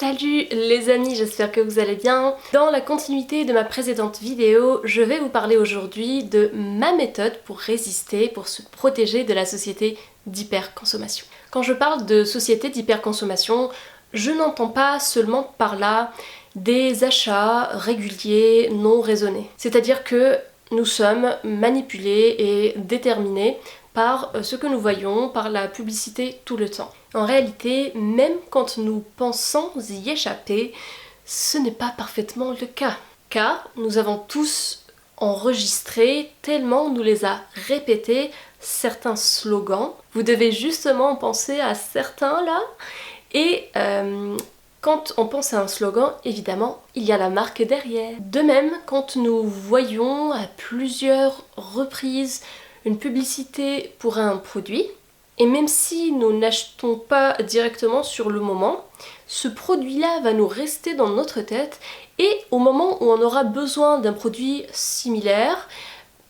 Salut les amis, j'espère que vous allez bien. Dans la continuité de ma précédente vidéo, je vais vous parler aujourd'hui de ma méthode pour résister, pour se protéger de la société d'hyperconsommation. Quand je parle de société d'hyperconsommation, je n'entends pas seulement par là des achats réguliers non raisonnés. C'est-à-dire que nous sommes manipulés et déterminés par ce que nous voyons, par la publicité tout le temps. En réalité, même quand nous pensons y échapper, ce n'est pas parfaitement le cas. Car nous avons tous enregistré, tellement on nous les a répétés, certains slogans. Vous devez justement penser à certains là. Et quand on pense à un slogan, évidemment, il y a la marque derrière. De même, quand nous voyons à plusieurs reprises une publicité pour un produit, et même si nous n'achetons pas directement sur le moment, ce produit-là va nous rester dans notre tête et au moment où on aura besoin d'un produit similaire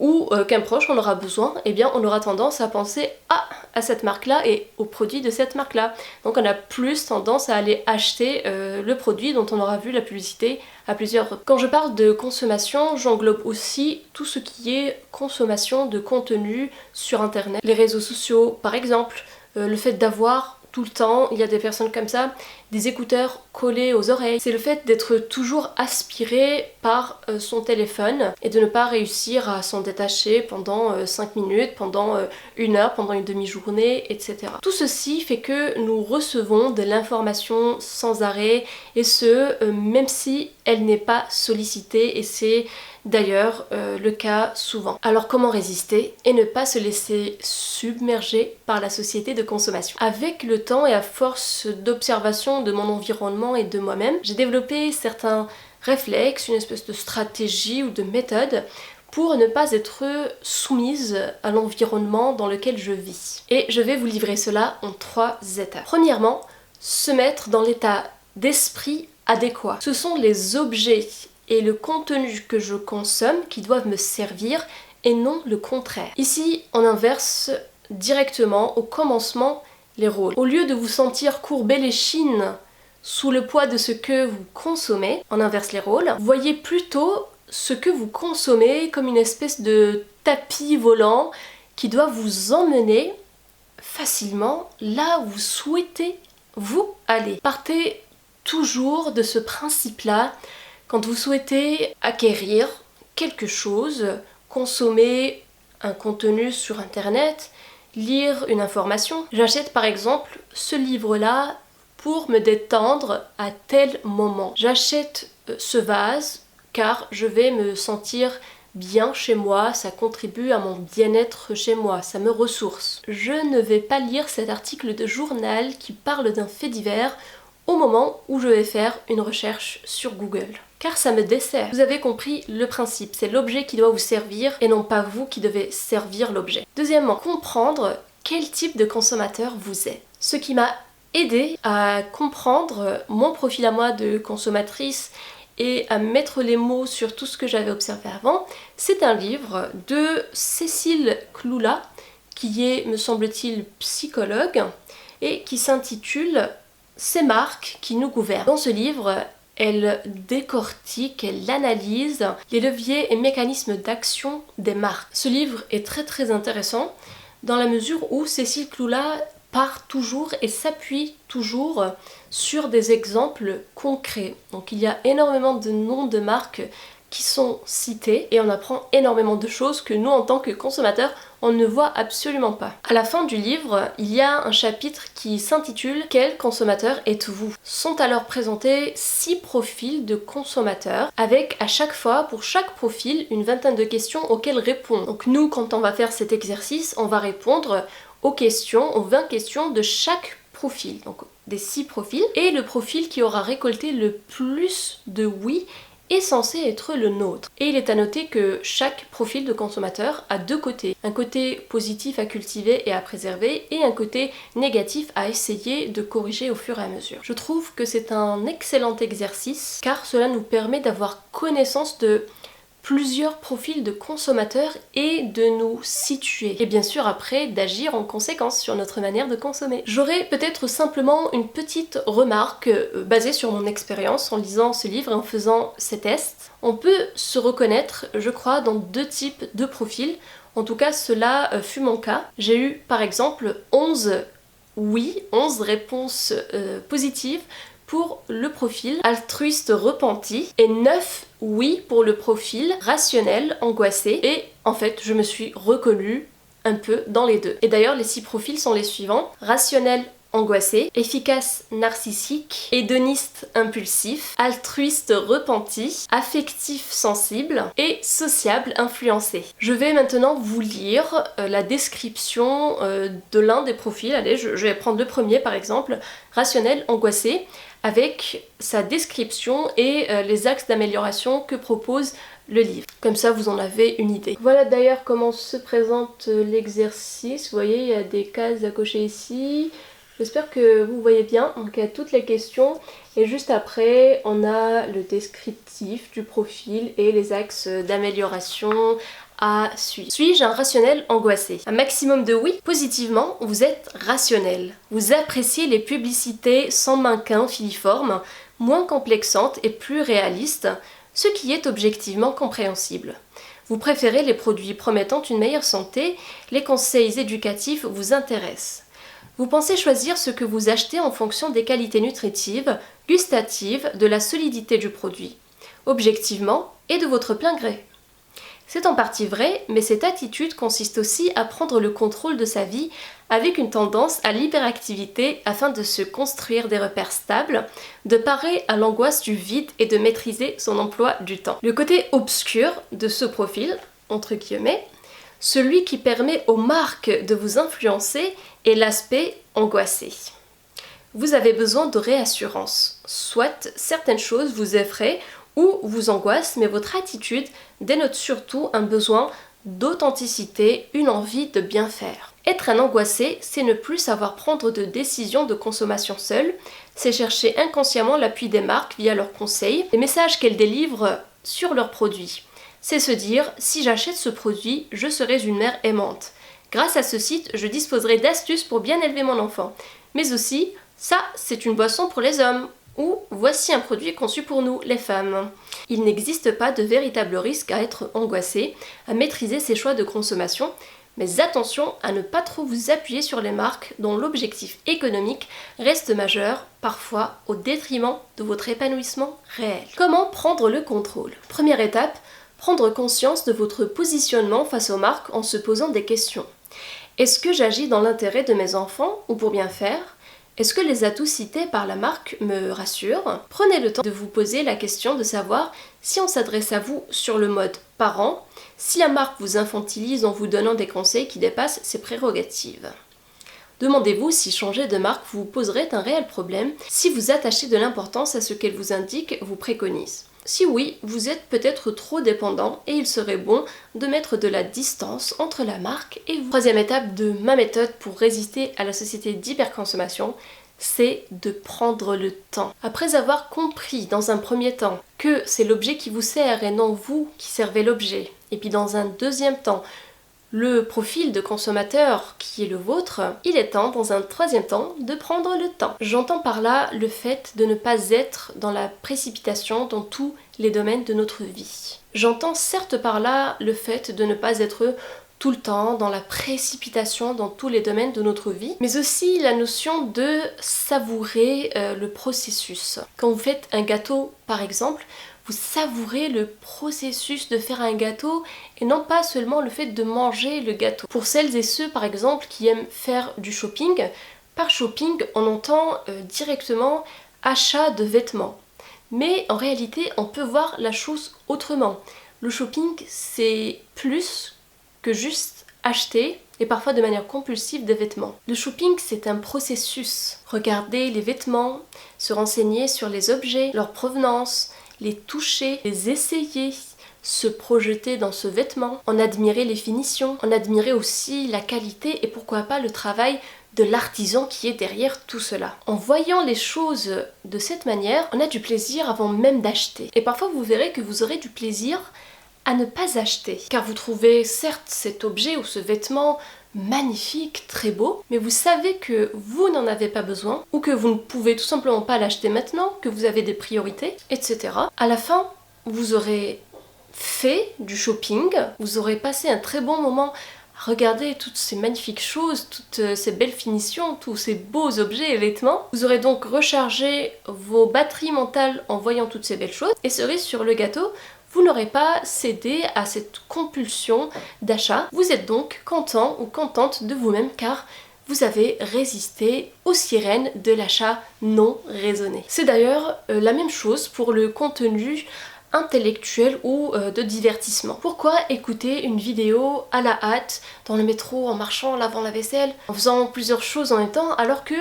ou qu'un proche en aura besoin, eh bien on aura tendance à penser à cette marque-là et au produit de cette marque-là. Donc on a plus tendance à aller acheter le produit dont on aura vu la publicité à plusieurs reprises. Quand je parle de consommation, j'englobe aussi tout ce qui est consommation de contenu sur internet. Les réseaux sociaux par exemple, le fait d'avoir tout le temps, il y a des personnes comme ça, des écouteurs collés aux oreilles. C'est le fait d'être toujours aspiré par son téléphone et de ne pas réussir à s'en détacher pendant 5 minutes, pendant 1 heure, pendant une demi-journée, etc. Tout ceci fait que nous recevons de l'information sans arrêt et ce, même si elle n'est pas sollicitée, et c'est d'ailleurs le cas souvent. Alors comment résister et ne pas se laisser submerger par la société de consommation? Avec le temps et à force d'observation de mon environnement et de moi-même, j'ai développé certains réflexes, une espèce de stratégie ou de méthode pour ne pas être soumise à l'environnement dans lequel je vis. Et je vais vous livrer cela en 3 étapes. Premièrement, se mettre dans l'état d'esprit adéquat. Ce sont les objets et le contenu que je consomme qui doivent me servir et non le contraire. Ici, on inverse directement au commencement les rôles. Au lieu de vous sentir courber les chines sous le poids de ce que vous consommez, on inverse les rôles. Voyez plutôt ce que vous consommez comme une espèce de tapis volant qui doit vous emmener facilement là où vous souhaitez vous aller. Partez toujours de ce principe-là. Quand vous souhaitez acquérir quelque chose, consommer un contenu sur internet, lire une information, j'achète par exemple ce livre-là pour me détendre à tel moment. J'achète ce vase car je vais me sentir bien chez moi, ça contribue à mon bien-être chez moi, ça me ressource. Je ne vais pas lire cet article de journal qui parle d'un fait divers au moment où je vais faire une recherche sur Google. Car ça me dessert. Vous avez compris le principe, c'est l'objet qui doit vous servir et non pas vous qui devez servir l'objet. Deuxièmement, comprendre quel type de consommateur vous êtes. Ce qui m'a aidé à comprendre mon profil à moi de consommatrice et à mettre les mots sur tout ce que j'avais observé avant, c'est un livre de Cécile Cloula, qui est, me semble-t-il, psychologue, et qui s'intitule « Ces marques qui nous gouvernent ». Dans ce livre, elle décortique, elle analyse les leviers et mécanismes d'action des marques. Ce livre est très intéressant dans la mesure où Cécile Cloula part toujours et s'appuie toujours sur des exemples concrets. Donc il y a énormément de noms de marques qui sont cités et on apprend énormément de choses que nous en tant que consommateurs on ne voit absolument pas. À la fin du livre, il y a un chapitre qui s'intitule « Quel consommateur êtes-vous » Sont alors présentés 6 profils de consommateurs avec à chaque fois, pour chaque profil, une vingtaine de questions auxquelles répondre. Donc nous, quand on va faire cet exercice, on va répondre aux 20 questions de chaque profil, donc des 6 profils, et le profil qui aura récolté le plus de oui est censé être le nôtre. Et il est à noter que chaque profil de consommateur a 2 côtés. Un côté positif à cultiver et à préserver et un côté négatif à essayer de corriger au fur et à mesure. Je trouve que c'est un excellent exercice car cela nous permet d'avoir connaissance de plusieurs profils de consommateurs et de nous situer. Et bien sûr après d'agir en conséquence sur notre manière de consommer. J'aurais peut-être simplement une petite remarque basée sur mon expérience en lisant ce livre et en faisant ces tests. On peut se reconnaître, je crois, dans 2 types de profils. En tout cas, cela fut mon cas. J'ai eu par exemple 11 réponses positives pour le profil altruiste repenti et 9 oui pour le profil rationnel angoissé. Et en fait, je me suis reconnue un peu dans les deux. Et d'ailleurs, les 6 profils sont les suivants: rationnel angoissé, efficace narcissique, hédoniste impulsif, altruiste repenti, affectif sensible et sociable influencé. Je vais maintenant vous lire la description de l'un des profils. Allez, je vais prendre le premier par exemple, rationnel angoissé, avec sa description et les axes d'amélioration que propose le livre. Comme ça, vous en avez une idée. Voilà d'ailleurs comment se présente l'exercice. Vous voyez, il y a des cases à cocher ici. J'espère que vous voyez bien. Donc il y a toutes les questions. Et juste après, on a le descriptif du profil et les axes d'amélioration à suivre. Suis-je un rationnel angoissé? Un maximum de oui. Positivement, vous êtes rationnel. Vous appréciez les publicités sans mannequin filiforme, moins complexantes et plus réalistes, ce qui est objectivement compréhensible. Vous préférez les produits promettant une meilleure santé, les conseils éducatifs vous intéressent. Vous pensez choisir ce que vous achetez en fonction des qualités nutritives, gustatives, de la solidité du produit, objectivement et de votre plein gré. C'est en partie vrai, mais cette attitude consiste aussi à prendre le contrôle de sa vie avec une tendance à l'hyperactivité afin de se construire des repères stables, de parer à l'angoisse du vide et de maîtriser son emploi du temps. Le côté obscur de ce profil, entre guillemets, celui qui permet aux marques de vous influencer, est l'aspect angoissé. Vous avez besoin de réassurance, soit certaines choses vous effraient ou vous angoissent, mais votre attitude dénote surtout un besoin d'authenticité, une envie de bien faire. Être un angoissé, c'est ne plus savoir prendre de décisions de consommation seule, c'est chercher inconsciemment l'appui des marques via leurs conseils, les messages qu'elles délivrent sur leurs produits. C'est se dire, si j'achète ce produit, je serai une mère aimante. Grâce à ce site, je disposerai d'astuces pour bien élever mon enfant. Mais aussi, ça, c'est une boisson pour les hommes. Ou voici un produit conçu pour nous, les femmes. Il n'existe pas de véritable risque à être angoissé, à maîtriser ses choix de consommation, mais attention à ne pas trop vous appuyer sur les marques dont l'objectif économique reste majeur, parfois au détriment de votre épanouissement réel. Comment prendre le contrôle? Première étape, prendre conscience de votre positionnement face aux marques en se posant des questions. Est-ce que j'agis dans l'intérêt de mes enfants ou pour bien faire? Est-ce que les atouts cités par la marque me rassurent? Prenez le temps de vous poser la question de savoir si on s'adresse à vous sur le mode parent, si la marque vous infantilise en vous donnant des conseils qui dépassent ses prérogatives. Demandez-vous si changer de marque vous poserait un réel problème, si vous attachez de l'importance à ce qu'elle vous indique, vous préconise. Si oui, vous êtes peut-être trop dépendant et il serait bon de mettre de la distance entre la marque et vous. Troisième étape de ma méthode pour résister à la société d'hyperconsommation, c'est de prendre le temps. Après avoir compris dans un premier temps que c'est l'objet qui vous sert et non vous qui servez l'objet, et puis dans un deuxième temps, le profil de consommateur qui est le vôtre, il est temps, dans un troisième temps, de prendre le temps. J'entends par là le fait de ne pas être dans la précipitation dans tous les domaines de notre vie. J'entends certes par là le fait de ne pas être tout le temps dans la précipitation dans tous les domaines de notre vie, mais aussi la notion de savourer le processus. Quand vous faites un gâteau, par exemple, vous savourez le processus de faire un gâteau et non pas seulement le fait de manger le gâteau. Pour celles et ceux par exemple qui aiment faire du shopping, par shopping on entend directement achat de vêtements. Mais en réalité on peut voir la chose autrement. Le shopping c'est plus que juste acheter et parfois de manière compulsive des vêtements. Le shopping c'est un processus. Regarder les vêtements, se renseigner sur les objets, leur provenance, les toucher, les essayer, se projeter dans ce vêtement, en admirer les finitions, en admirer aussi la qualité et pourquoi pas le travail de l'artisan qui est derrière tout cela. En voyant les choses de cette manière, on a du plaisir avant même d'acheter. Et parfois vous verrez que vous aurez du plaisir à ne pas acheter. Car vous trouvez certes cet objet ou ce vêtement magnifique, très beau, mais vous savez que vous n'en avez pas besoin, ou que vous ne pouvez tout simplement pas l'acheter maintenant, que vous avez des priorités, etc. À la fin, vous aurez fait du shopping, vous aurez passé un très bon moment à regarder toutes ces magnifiques choses, toutes ces belles finitions, tous ces beaux objets et vêtements. Vous aurez donc rechargé vos batteries mentales en voyant toutes ces belles choses, et cerise sur le gâteau, vous n'aurez pas cédé à cette compulsion d'achat. Vous êtes donc content ou contente de vous-même car vous avez résisté aux sirènes de l'achat non raisonné. C'est d'ailleurs la même chose pour le contenu intellectuel ou de divertissement. Pourquoi écouter une vidéo à la hâte, dans le métro, en marchant, en lavant la vaisselle, en faisant plusieurs choses en même temps, alors que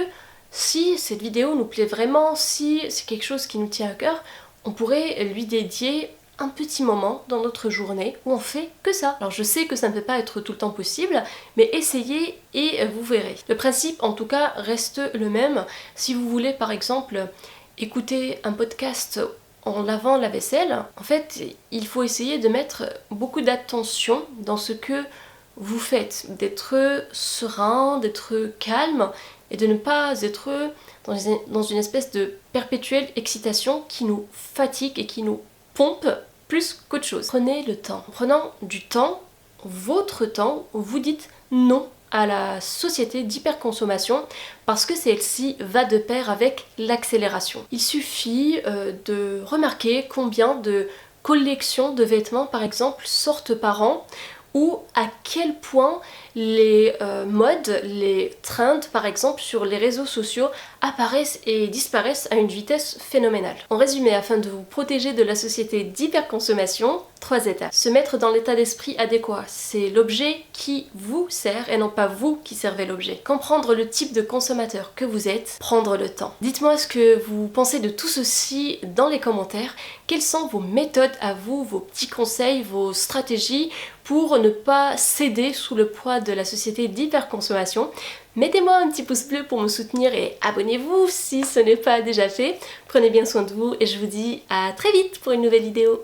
si cette vidéo nous plaît vraiment, si c'est quelque chose qui nous tient à cœur, on pourrait lui dédier un petit moment dans notre journée où on fait que ça. Alors je sais que ça ne peut pas être tout le temps possible, mais essayez et vous verrez. Le principe en tout cas reste le même. Si vous voulez par exemple écouter un podcast en lavant la vaisselle, en fait il faut essayer de mettre beaucoup d'attention dans ce que vous faites, d'être serein, d'être calme et de ne pas être dans une espèce de perpétuelle excitation qui nous fatigue et qui nous pompe plus qu'autre chose. Prenez le temps. En prenant du temps, votre temps, vous dites non à la société d'hyperconsommation parce que celle-ci va de pair avec l'accélération. Il suffit de remarquer combien de collections de vêtements par exemple sortent par an ou à quel point les modes, les trends par exemple sur les réseaux sociaux apparaissent et disparaissent à une vitesse phénoménale. En résumé, afin de vous protéger de la société d'hyperconsommation, 3 étapes. Se mettre dans l'état d'esprit adéquat, c'est l'objet qui vous sert et non pas vous qui servez l'objet. Comprendre le type de consommateur que vous êtes, prendre le temps. Dites-moi ce que vous pensez de tout ceci dans les commentaires. Quelles sont vos méthodes à vous, vos petits conseils, vos stratégies pour ne pas céder sous le poids de la société d'hyperconsommation? Mettez-moi un petit pouce bleu pour me soutenir et abonnez-vous si ce n'est pas déjà fait. Prenez bien soin de vous et je vous dis à très vite pour une nouvelle vidéo.